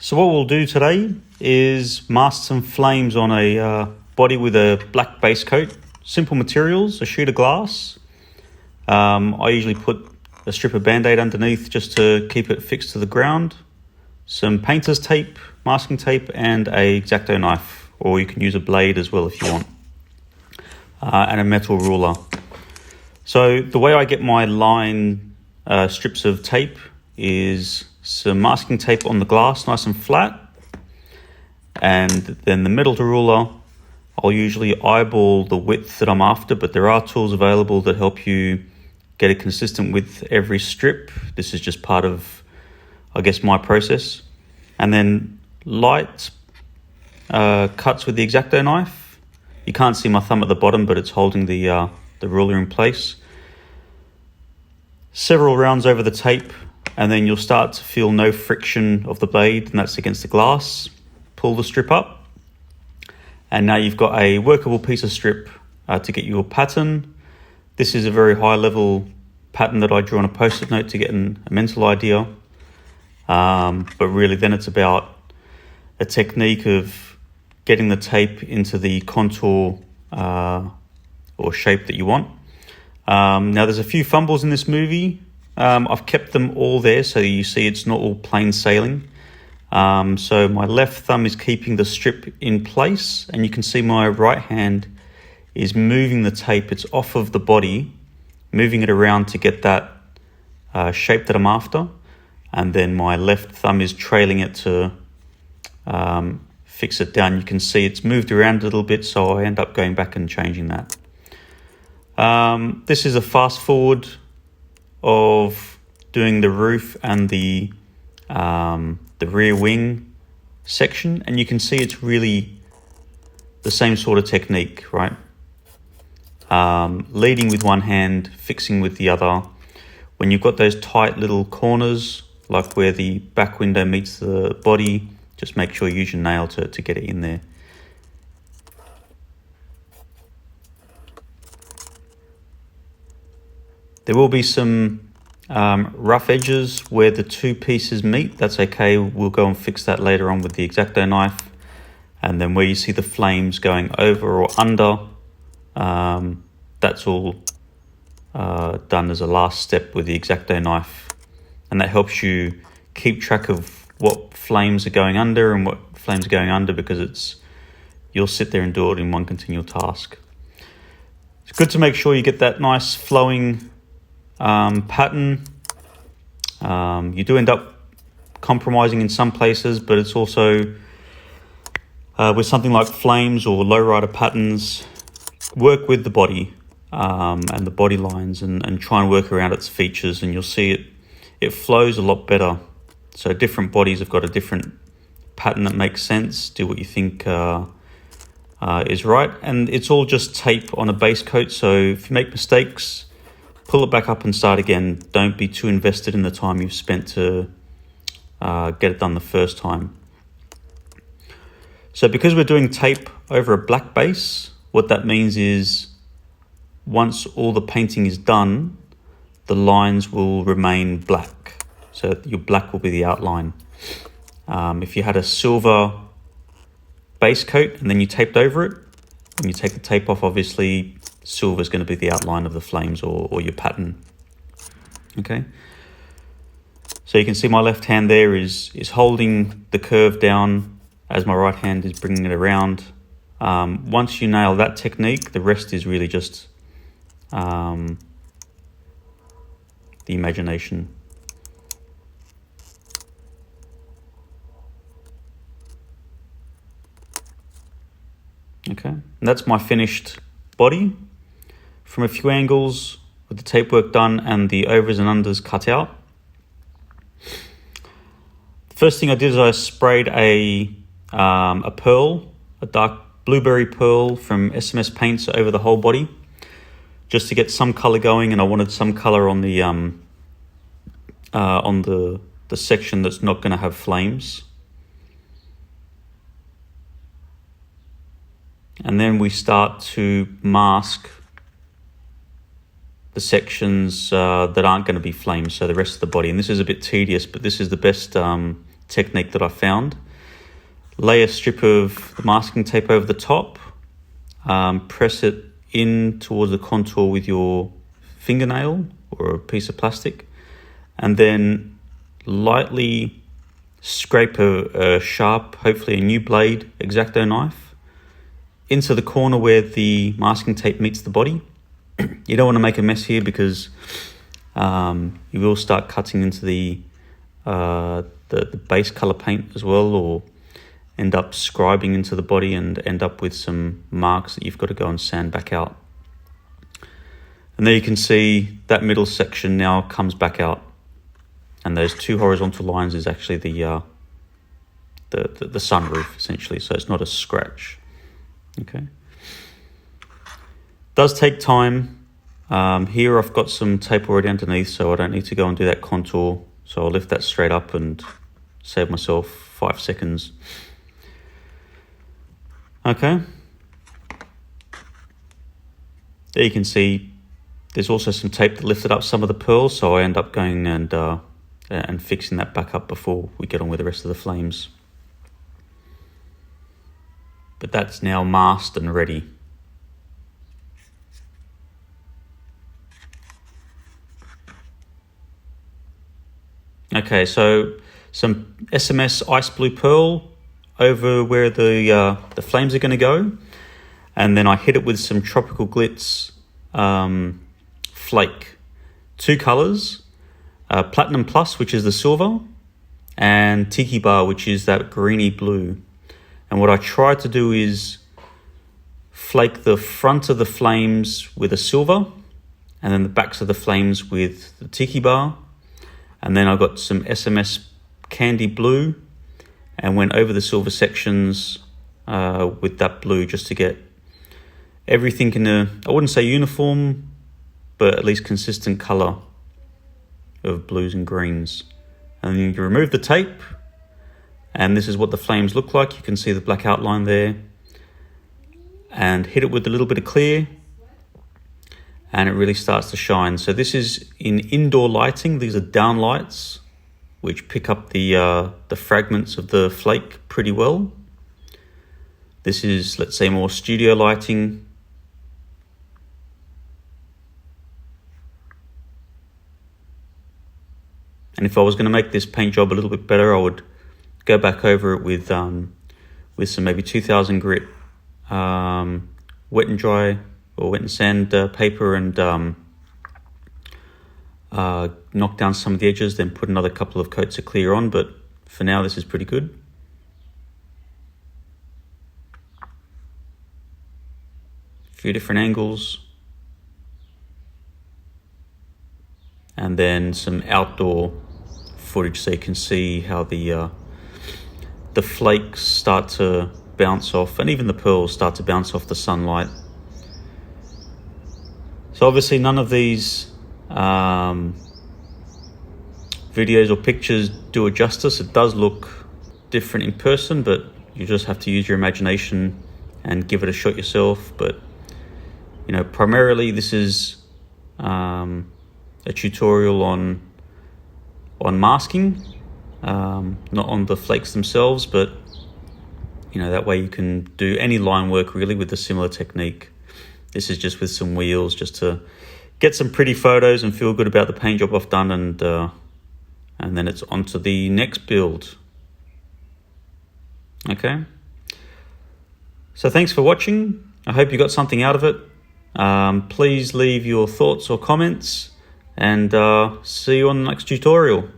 So what we'll do today is mask some flames on a body with a black base coat. Simple materials, a sheet of glass. I usually put a strip of Band-Aid underneath just to keep it fixed to the ground. Some painter's tape, masking tape, and a X-Acto knife, or you can use a blade as well if you want. And a metal ruler. So the way I get my line strips of tape is some masking tape on the glass, nice and flat. And then the metal ruler, I'll usually eyeball the width that I'm after, but there are tools available that help you get it consistent with every strip. This is just part of, I guess, my process. And then light cuts with the X-Acto knife. You can't see my thumb at the bottom, but it's holding the ruler in place. Several rounds over the tape, and then you'll start to feel no friction of the blade, and that's against the glass. Pull the strip up, and now you've got a workable piece of strip to get your pattern. This is a very high level pattern that I drew on a post-it note to get a mental idea. But really then it's about a technique of getting the tape into the contour or shape that you want. Now there's a few fumbles in this movie. I've kept them all there so you see it's not all plain sailing. So my left thumb is keeping the strip in place, and you can see my right hand is moving the tape. It's off of the body, moving it around to get that shape that I'm after. And then my left thumb is trailing it to fix it down. You can see it's moved around a little bit, so I end up going back and changing that. This is a fast forward of doing the roof and the rear wing section, and you can see it's really the same sort of technique, right? Leading with one hand, fixing with the other. When you've got those tight little corners, like where the back window meets the body, just make sure you use your nail to get it in there. There will be some rough edges where the two pieces meet. That's okay. We'll go and fix that later on with the X-Acto knife. And then where you see the flames going over or under, that's all done as a last step with the X-Acto knife. And that helps you keep track of what flames are going under and what flames are going under, because you'll sit there and do it in one continual task. It's good to make sure you get that nice flowing pattern. You do end up compromising in some places, but it's also with something like flames or lowrider patterns, work with the body and the body lines and try and work around its features, and you'll see it flows a lot better. So different bodies have got a different pattern that makes sense. Do what you think is right, and it's all just tape on a base coat. So if you make mistakes, pull it back up and start again. Don't be too invested in the time you've spent to get it done the first time. So because we're doing tape over a black base, what that means is once all the painting is done, the lines will remain black. So your black will be the outline. If you had a silver base coat and then you taped over it, when you take the tape off, obviously silver is going to be the outline of the flames or your pattern. Okay. So you can see my left hand there is holding the curve down as my right hand is bringing it around. Once you nail that technique, the rest is really just the imagination. Okay, and that's my finished body from a few angles with the tape work done and the overs and unders cut out. The first thing I did is I sprayed a pearl, a dark blueberry pearl from SMS Paints over the whole body, just to get some color going, and I wanted some color on the section that's not going to have flames. And then we start to mask the sections that aren't going to be flames, so the rest of the body. And this is a bit tedious, but this is the best technique that I found. Lay a strip of the masking tape over the top, press it in towards the contour with your fingernail or a piece of plastic, and then lightly scrape a sharp, hopefully a new blade, X-Acto knife into the corner where the masking tape meets the body. You don't want to make a mess here because you will start cutting into the base color paint as well, or end up scribing into the body and end up with some marks that you've got to go and sand back out. And there you can see that middle section now comes back out, and those two horizontal lines is actually the sunroof essentially, so it's not a scratch. Okay, does take time. Here I've got some tape already underneath, so I don't need to go and do that contour, so I'll lift that straight up and save myself 5 seconds. Okay, there you can see there's also some tape that lifted up some of the pearls, so I end up going and fixing that back up before we get on with the rest of the flames. But that's now masked and ready. Okay, so some SMS ice blue pearl over where the flames are going to go, and then I hit it with some tropical glitz flake. 2 colors, platinum plus, which is the silver, and tiki bar, which is that greeny blue. And what I try to do is flake the front of the flames with a silver, and then the backs of the flames with the tiki bar. And then I got some SMS candy blue and went over the silver sections with that blue, just to get everything in a, I wouldn't say uniform, but at least consistent color of blues and greens. And then you remove the tape, and this is what the flames look like. You can see the black outline there, and hit it with a little bit of clear, and it really starts to shine. So this is in indoor lighting. These are down lights, which pick up the fragments of the flake pretty well. This is, let's say, more studio lighting. And if I was going to make this paint job a little bit better, I would go back over it with some maybe 2000 grit wet and dry or wet and sand paper, and knock down some of the edges, then put another couple of coats of clear on. But for now, this is pretty good. A few different angles. And then some outdoor footage so you can see how the flakes start to bounce off, and even the pearls start to bounce off the sunlight. So obviously none of these videos or pictures do it justice. It does look different in person, but you just have to use your imagination and give it a shot yourself. But you know, primarily this is a tutorial on masking, not on the flakes themselves, but you know, that way you can do any line work really with a similar technique. This is just with some wheels, just to get some pretty photos and feel good about the paint job I've done, and then it's on to the next build. Okay, so thanks for watching. I hope you got something out of it. Please leave your thoughts or comments, and see you on the next tutorial.